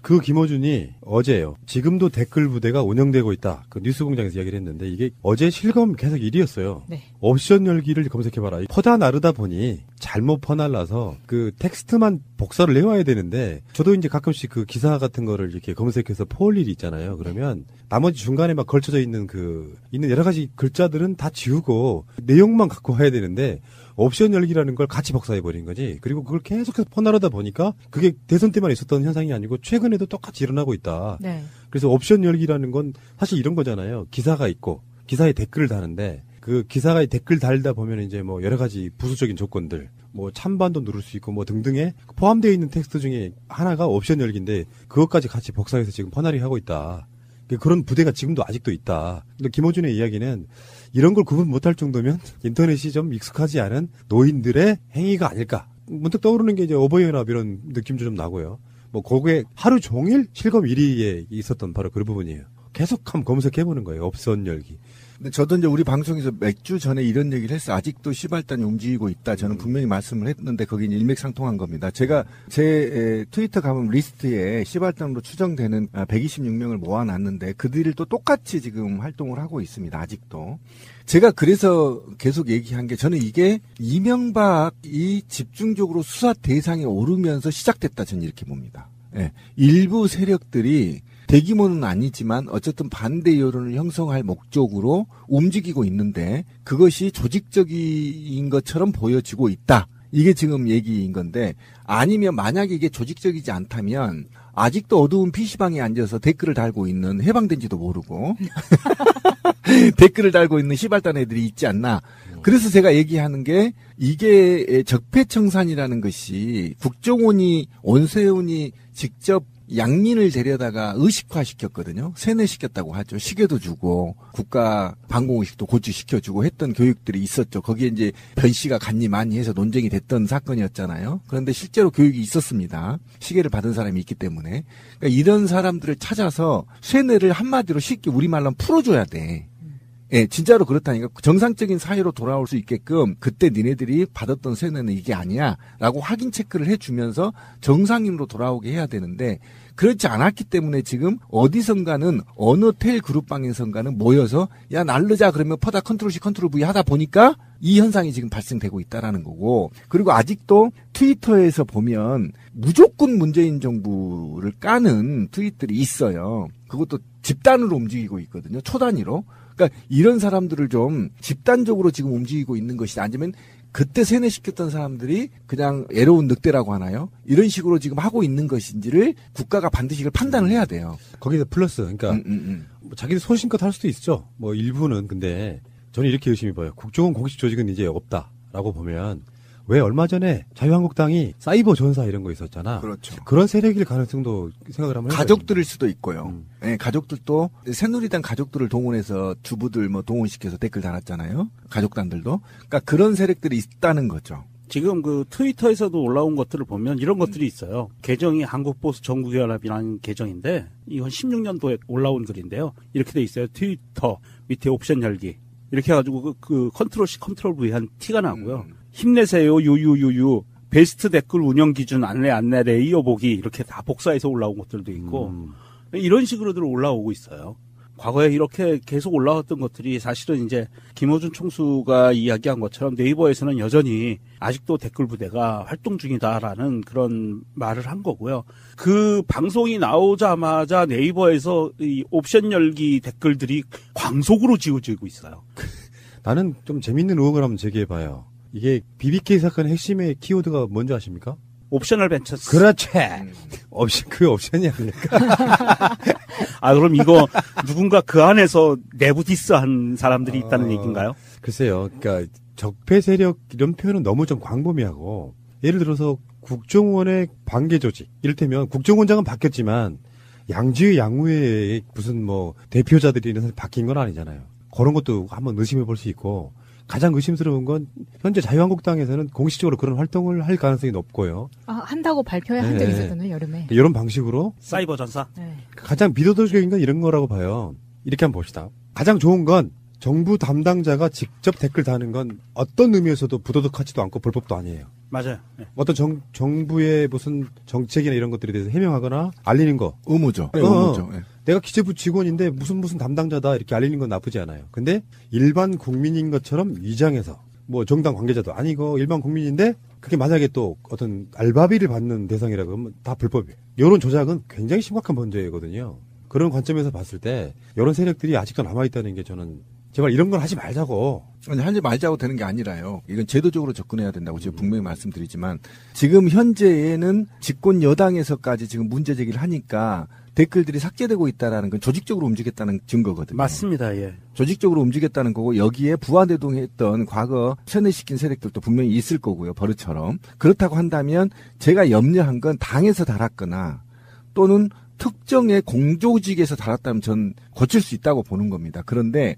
그 김어준이 어제요. 지금도 댓글 부대가 운영되고 있다. 그 뉴스공장에서 이야기를 했는데 이게 어제 실검 계속 1위였어요. 네. 옵션 열기를 검색해봐라. 퍼다 나르다 보니 잘못 퍼날라서 그 텍스트만 복사를 해와야 되는데 저도 이제 가끔씩 그 기사 같은 거를 이렇게 검색해서 포올 일이 있잖아요. 그러면 나머지 중간에 막 걸쳐져 있는 있는 여러 가지 글자들은 다 지우고 내용만 갖고 와야 되는데 옵션 열기라는 걸 같이 복사해버린 거지. 그리고 그걸 계속해서 퍼나르다 보니까 그게 대선 때만 있었던 현상이 아니고 최근에도 똑같이 일어나고 있다. 네. 그래서 옵션 열기라는 건 사실 이런 거잖아요. 기사가 있고 기사에 댓글을 다는데 그 기사에 댓글 달다 보면 이제 뭐 여러 가지 부수적인 조건들 뭐 찬반도 누를 수 있고 뭐 등등에 포함되어 있는 텍스트 중에 하나가 옵션 열기인데 그것까지 같이 복사해서 지금 퍼나리 하고 있다. 그런 부대가 지금도 아직도 있다. 근데 김어준의 이야기는 이런 걸 구분 못할 정도면 인터넷이 좀 익숙하지 않은 노인들의 행위가 아닐까. 문득 떠오르는 게 이제 어버이연합 이런 느낌도 좀 나고요. 뭐 거기에 하루 종일 실검 1위에 있었던 바로 그 부분이에요. 계속 한번 검색해보는 거예요. 옵션 열기. 근데 저도 이제 우리 방송에서 몇 주 전에 이런 얘기를 했어요. 아직도 시발단이 움직이고 있다. 저는 분명히 말씀을 했는데 거기 일맥상통한 겁니다. 제가 제 트위터 가면 리스트에 시발단으로 추정되는 126명을 모아놨는데 그들이 또 똑같이 지금 활동을 하고 있습니다. 아직도. 제가 그래서 계속 얘기한 게 저는 이게 이명박이 집중적으로 수사 대상에 오르면서 시작됐다. 저는 이렇게 봅니다. 예. 일부 세력들이 대규모는 아니지만 어쨌든 반대 여론을 형성할 목적으로 움직이고 있는데 그것이 조직적인 것처럼 보여지고 있다. 이게 지금 얘기인 건데 아니면 만약에 이게 조직적이지 않다면 아직도 어두운 PC방에 앉아서 댓글을 달고 있는 해방된지도 모르고 댓글을 달고 있는 시발단 애들이 있지 않나. 그래서 제가 얘기하는 게 이게 적폐청산이라는 것이 국정원이 원세훈이 직접 양민을 데려다가 의식화시켰거든요. 세뇌시켰다고 하죠. 시계도 주고 국가 방공의식도 고취시켜주고 했던 교육들이 있었죠. 거기에 이제 변 씨가 갔니 많이 해서 논쟁이 됐던 사건이었잖아요. 그런데 실제로 교육이 있었습니다. 시계를 받은 사람이 있기 때문에. 그러니까 이런 사람들을 찾아서 세뇌를 한마디로 쉽게 우리말로 풀어줘야 돼. 예, 진짜로 그렇다니까. 정상적인 사회로 돌아올 수 있게끔 그때 니네들이 받았던 세뇌는 이게 아니야 라고 확인 체크를 해주면서 정상인으로 돌아오게 해야 되는데 그렇지 않았기 때문에 지금 어디선가는 어느 텔 그룹방에선가는 모여서 야 날르자 그러면 퍼다 컨트롤 C 컨트롤 V 하다 보니까 이 현상이 지금 발생되고 있다라는 거고 그리고 아직도 트위터에서 보면 무조건 문재인 정부를 까는 트윗들이 있어요. 그것도 집단으로 움직이고 있거든요. 초단위로. 그러니까 이런 사람들을 좀 집단적으로 지금 움직이고 있는 것이 아니면 그때 세뇌시켰던 사람들이 그냥 애로운 늑대라고 하나요? 이런 식으로 지금 하고 있는 것인지를 국가가 반드시 이걸 판단을 해야 돼요. 거기서 플러스, 그러니까 뭐 자기들 소신껏 할 수도 있죠. 뭐 일부는. 근데 저는 이렇게 의심이 봐요. 국정원 공식 조직은 이제 없다라고 보면 왜 얼마 전에 자유한국당이 사이버 전사 이런 거 있었잖아. 그렇죠. 그런 세력일 가능성도 생각을 하면 가족들일 수도 있고요. 네, 가족들도 새누리당 가족들을 동원해서 주부들 뭐 동원시켜서 댓글 달았잖아요. 가족단들도. 그러니까 그런 세력들이 있다는 거죠. 지금 그 트위터에서도 올라온 것들을 보면 이런 것들이 있어요. 계정이 한국보수 전국연합이라는 계정인데 이건 16년도에 올라온 글인데요. 이렇게 돼 있어요. 트위터 밑에 옵션 열기. 이렇게 해가지고 그 컨트롤 C 컨트롤 V 한 티가 나고요. 힘내세요 유유유유 베스트 댓글 운영 기준 안내 레이어 보기 이렇게 다 복사해서 올라온 것들도 있고 이런 식으로들 올라오고 있어요. 과거에 이렇게 계속 올라왔던 것들이 사실은 이제 김어준 총수가 이야기한 것처럼 네이버에서는 여전히 아직도 댓글 부대가 활동 중이다라는 그런 말을 한 거고요. 그 방송이 나오자마자 네이버에서 이 옵션 열기 댓글들이 광속으로 지워지고 있어요. 나는 좀 재밌는 의혹을 한번 제기해봐요. 이게 BBK 사건의 핵심의 키워드가 뭔지 아십니까? 옵셔널 벤처스. 그렇지. 그 옵션이 아닐까? 아, 그럼 이거 누군가 그 안에서 내부 디스한 사람들이 있다는 얘기인가요? 글쎄요. 그러니까 적폐 세력 이런 표현은 너무 좀 광범위하고 예를 들어서 국정원의 관계 조직. 이를테면 국정원장은 바뀌었지만 양지의 양후의 무슨 뭐 대표자들이 이런 사람이 바뀐 건 아니잖아요. 그런 것도 한번 의심해 볼 수 있고 가장 의심스러운 건 현재 자유한국당에서는 공식적으로 그런 활동을 할 가능성이 높고요. 아, 한다고 발표해 한 적이 있었잖아요, 여름에. 이런 방식으로 사이버 전사. 네. 가장 비도덕적인 건 이런 거라고 봐요. 이렇게 한번 봅시다. 가장 좋은 건 정부 담당자가 직접 댓글 다는 건 어떤 의미에서도 부도덕하지도 않고 불법도 아니에요. 맞아요. 네. 어떤 정부의 무슨 정책이나 이런 것들에 대해서 해명하거나 알리는 거. 의무죠. 의무죠. 네. 내가 기재부 직원인데 무슨 담당자다 이렇게 알리는 건 나쁘지 않아요. 근데 일반 국민인 것처럼 위장해서 뭐 정당 관계자도 아니고 일반 국민인데 그게 만약에 또 어떤 알바비를 받는 대상이라고 하면 다 불법이에요. 여론 조작은 굉장히 심각한 문제거든요. 그런 관점에서 봤을 때 여론 세력들이 아직도 남아있다는 게 저는 제발 이런 걸 하지 말자고. 아니, 하지 말자고 되는 게 아니라요. 이건 제도적으로 접근해야 된다고 제가 분명히 말씀드리지만 지금 현재에는 집권 여당에서까지 지금 문제 제기를 하니까 댓글들이 삭제되고 있다라는 건 조직적으로 움직였다는 증거거든요. 맞습니다. 예. 조직적으로 움직였다는 거고 여기에 부안대동했던 과거 세뇌시킨 세력들도 분명히 있을 거고요. 버릇처럼. 그렇다고 한다면 제가 염려한 건 당에서 달았거나 또는 특정의 공조직에서 달았다면 전 고칠 수 있다고 보는 겁니다. 그런데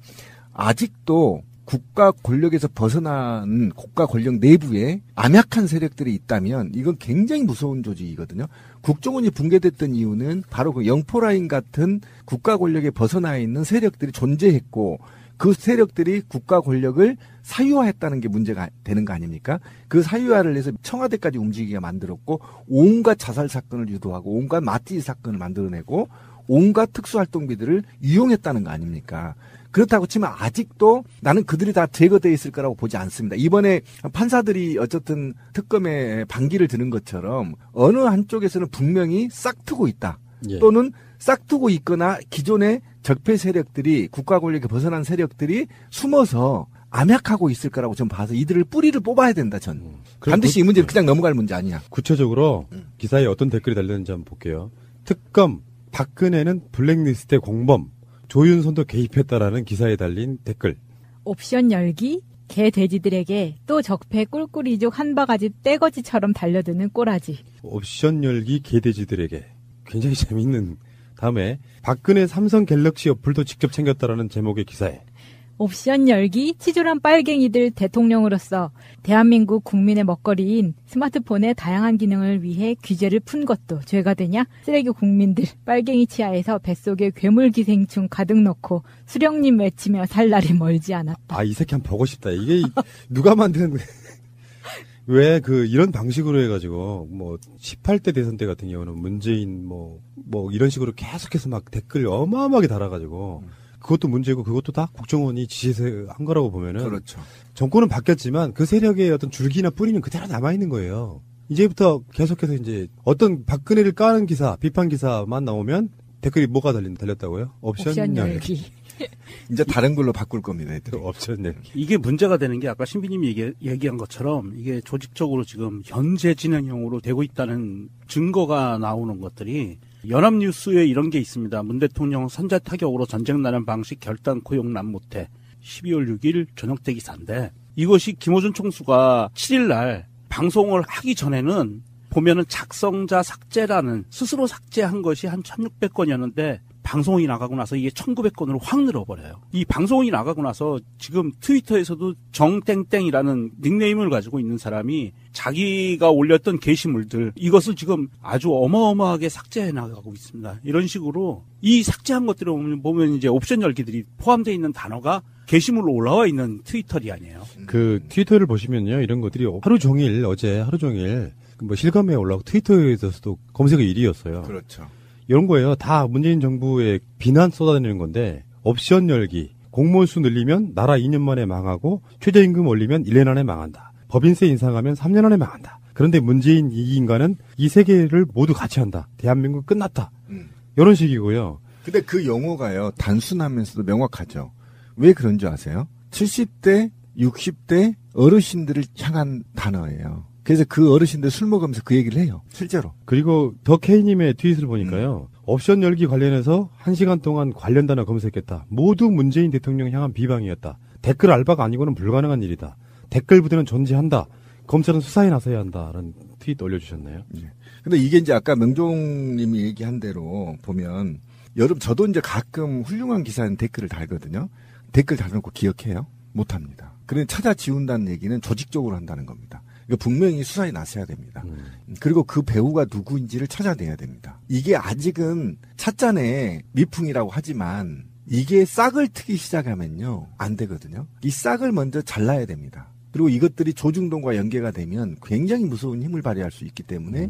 아직도 국가 권력에서 벗어난 국가 권력 내부에 암약한 세력들이 있다면 이건 굉장히 무서운 조직이거든요. 국정원이 붕괴됐던 이유는 바로 그 영포라인 같은 국가 권력에 벗어나 있는 세력들이 존재했고 그 세력들이 국가 권력을 사유화했다는 게 문제가 되는 거 아닙니까? 그 사유화를 해서 청와대까지 움직이게 만들었고 온갖 자살 사건을 유도하고 온갖 마띠 사건을 만들어내고 온갖 특수활동비들을 이용했다는 거 아닙니까? 그렇다고 치면 아직도 나는 그들이 다 제거되어 있을 거라고 보지 않습니다. 이번에 판사들이 어쨌든 특검에 반기를 드는 것처럼 어느 한쪽에서는 분명히 싹트고 있다. 예. 또는 싹트고 있거나 기존의 적폐 세력들이 국가 권력에 벗어난 세력들이 숨어서 암약하고 있을 거라고 전 봐서 이들을 뿌리를 뽑아야 된다. 전 반드시 이 문제는 그냥 넘어갈 문제 아니야. 구체적으로 기사에 어떤 댓글이 달렸는지 한번 볼게요. 특검 박근혜는 블랙리스트의 공범 조윤선도 개입했다라는 기사에 달린 댓글. 옵션 열기, 개 돼지들에게 또 적폐 꿀꿀이족 한 바가지 떼거지처럼 달려드는 꼬라지. 옵션 열기 개돼지들에게. 굉장히 재미있는. 다음에 박근혜 삼성 갤럭시 어플도 직접 챙겼다라는 제목의 기사에. 옵션 열기, 치졸한 빨갱이들 대통령으로서 대한민국 국민의 먹거리인 스마트폰의 다양한 기능을 위해 규제를 푼 것도 죄가 되냐? 쓰레기 국민들 빨갱이 치아에서 뱃속에 괴물기생충 가득 넣고 수령님 외치며 살 날이 멀지 않았다. 아, 이 새끼 한번 보고 싶다. 이게 누가 만든 왜 이런 방식으로 해가지고 18대 대선 때 같은 경우는 문재인 뭐 이런 식으로 계속해서 막 댓글 어마어마하게 달아가지고 그것도 문제고 그것도 다 국정원이 지시해서 한 거라고 보면은 그렇죠. 정권은 바뀌었지만 그 세력의 어떤 줄기나 뿌리는 그대로 남아 있는 거예요. 이제부터 계속해서 이제 어떤 박근혜를 까는 기사, 비판 기사만 나오면 댓글이 뭐가 달렸다고요? 옵션 열기. 이제 다른 걸로 바꿀 겁니다. 애들이. 옵션 열기. 이게 문제가 되는 게 아까 신비님이 얘기한 것처럼 이게 조직적으로 지금 현재 진행형으로 되고 있다는 증거가 나오는 것들이 연합뉴스에 이런 게 있습니다. 문 대통령 선제 타격으로 전쟁 나는 방식 결단코 용납 못해. 12월 6일 저녁 때 기사인데 이것이 김호준 총수가 7일 날 방송을 하기 전에는 보면은 작성자 삭제라는 스스로 삭제한 것이 한 1600건이었는데 방송이 나가고 나서 이게 1900건으로 확 늘어버려요. 이 방송이 나가고 나서 지금 트위터에서도 정땡땡이라는 닉네임을 가지고 있는 사람이 자기가 올렸던 게시물들 이것을 지금 아주 어마어마하게 삭제해 나가고 있습니다. 이런 식으로 이 삭제한 것들을 보면 이제 옵션 열기들이 포함되어 있는 단어가 게시물로 올라와 있는 트위터리 아니에요. 그 트위터를 보시면요. 이런 것들이 어제 하루 종일 실감에 올라오고 트위터에서도 검색어 1위였어요. 그렇죠. 이런 거예요. 다 문재인 정부의 비난 쏟아내는 건데 옵션 열기, 공무원 수 늘리면 나라 2년 만에 망하고 최저임금 올리면 1년 안에 망한다. 법인세 인상하면 3년 안에 망한다. 그런데 문재인 이 인간은 이 세 개를 모두 같이 한다. 대한민국 끝났다. 이런 식이고요. 근데 그 용어가요. 단순하면서도 명확하죠. 왜 그런 줄 아세요? 70대, 60대 어르신들을 향한 단어예요. 그래서 그 어르신들 술 먹으면서 그 얘기를 해요. 실제로. 그리고 더 K님의 트윗을 보니까요. 옵션 열기 관련해서 1시간 동안 관련 단어 검색했다. 모두 문재인 대통령 향한 비방이었다. 댓글 알바가 아니고는 불가능한 일이다. 댓글 부대는 존재한다. 검찰은 수사에 나서야 한다라는 트윗 올려주셨네요. 네. 근데 이게 이제 아까 명종님이 얘기한 대로 보면 여러분 저도 이제 가끔 훌륭한 기사는 댓글을 달거든요. 댓글 달아놓고 기억해요? 못합니다. 그래 찾아 지운다는 얘기는 조직적으로 한다는 겁니다. 이거 분명히 수사에 나서야 됩니다. 그리고 그 배우가 누구인지를 찾아내야 됩니다. 이게 아직은 찻잔의 미풍이라고 하지만 이게 싹을 트기 시작하면요. 안 되거든요. 이 싹을 먼저 잘라야 됩니다. 그리고 이것들이 조중동과 연계가 되면 굉장히 무서운 힘을 발휘할 수 있기 때문에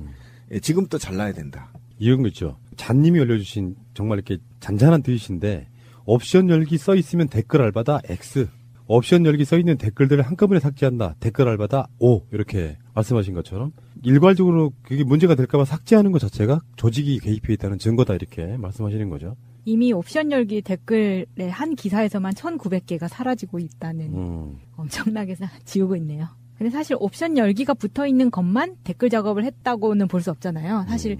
지금부터 잘라야 된다. 이런 거 있죠. 잔님이 올려주신 정말 이렇게 잔잔한 트윗인데 옵션 열기 써 있으면 댓글 알바다 X. 옵션 열기 써 있는 댓글들을 한꺼번에 삭제한다. 댓글 알바다 O. 이렇게 말씀하신 것처럼 일괄적으로 그게 문제가 될까봐 삭제하는 것 자체가 조직이 개입해 있다는 증거다. 이렇게 말씀하시는 거죠. 이미 옵션 열기 댓글의 한 기사에서만 1,900개가 사라지고 있다는 엄청나게 지우고 있네요. 근데 사실 옵션 열기가 붙어 있는 것만 댓글 작업을 했다고는 볼 수 없잖아요. 사실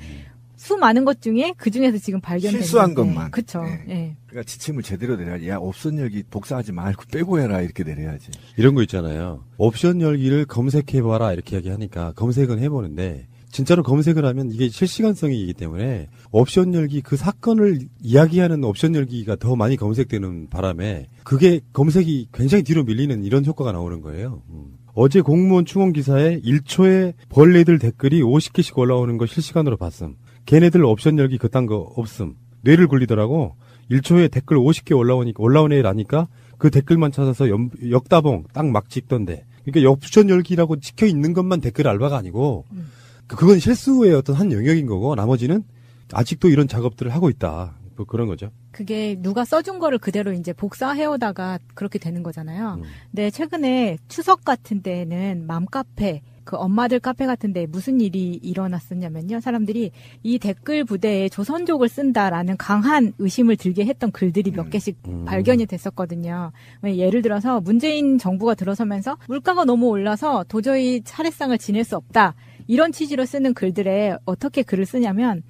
수많은 것 중에 그 중에서 지금 발견된 실수한 것만. 그렇죠. 네. 네. 그러니까 지침을 제대로 내려야지. 야, 옵션 열기 복사하지 말고 빼고 해라 이렇게 내려야지. 이런 거 있잖아요. 옵션 열기를 검색해봐라 이렇게 이야기하니까 검색은 해보는데 진짜로 검색을 하면 이게 실시간성이기 때문에 옵션 열기 그 사건을 이야기하는 옵션 열기가 더 많이 검색되는 바람에 그게 검색이 굉장히 뒤로 밀리는 이런 효과가 나오는 거예요. 어제 공무원 충원 기사에 1초에 벌레들 댓글이 50개씩 올라오는 거 실시간으로 봤음. 걔네들 옵션 열기 그딴 거 없음. 뇌를 굴리더라고. 1초에 댓글 50개 올라온 애라니까 그 댓글만 찾아서 역다봉 딱 막 찍던데. 그러니까 옵션 열기라고 찍혀 있는 것만 댓글 알바가 아니고 그건 실수의 어떤 한 영역인 거고 나머지는 아직도 이런 작업들을 하고 있다. 뭐 그런 거죠. 그게 누가 써준 거를 그대로 이제 복사해오다가 그렇게 되는 거잖아요. 근데 최근에 추석 같은 데는 맘카페, 그 엄마들 카페 같은 데 무슨 일이 일어났었냐면요. 사람들이 이 댓글 부대에 조선족을 쓴다라는 강한 의심을 들게 했던 글들이 몇 개씩 발견이 됐었거든요. 예를 들어서 문재인 정부가 들어서면서 물가가 너무 올라서 도저히 차례상을 지낼 수 없다. 이런 취지로 쓰는 글들에 어떻게 글을 쓰냐면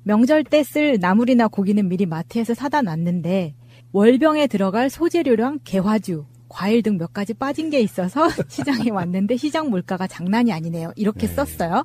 명절 때 쓸 나물이나 고기는 미리 마트에서 사다 놨는데 월병에 들어갈 소재료랑 개화주, 과일 등 몇 가지 빠진 게 있어서 시장에 왔는데 시장 물가가 장난이 아니네요. 이렇게 썼어요.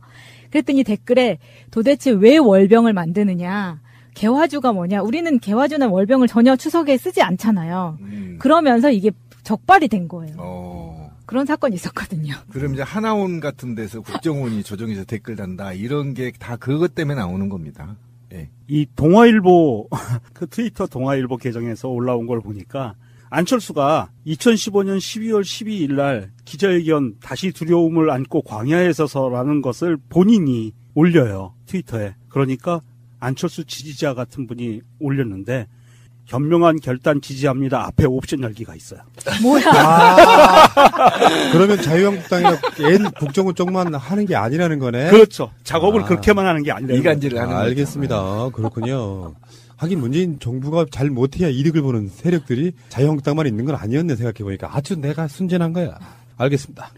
그랬더니 댓글에 도대체 왜 월병을 만드느냐. 개화주가 뭐냐. 우리는 개화주나 월병을 전혀 추석에 쓰지 않잖아요. 그러면서 이게 적발이 된 거예요. 그런 사건이 있었거든요. 그럼 이제 하나원 같은 데서 국정원이 조정해서 댓글 단다. 이런 게 다 그것 때문에 나오는 겁니다. 예. 이 동아일보, 그 트위터 동아일보 계정에서 올라온 걸 보니까 안철수가 2015년 12월 12일 날 기자회견 다시 두려움을 안고 광야에 서서라는 것을 본인이 올려요. 트위터에. 그러니까 안철수 지지자 같은 분이 올렸는데 현명한 결단 지지합니다. 앞에 옵션 열기가 있어요. 뭐야? 그러면 자유한국당이나 N 국정원 쪽만 하는 게 아니라는 거네. 그렇죠. 작업을 그렇게만 하는 게 아니라 이간질을 하는 거죠. 알겠습니다. 그렇군요. 하긴 문재인 정부가 잘 못해야 이득을 보는 세력들이 자유한국당만 있는 건 아니었네 생각해보니까 아주 내가 순진한 거야. 알겠습니다.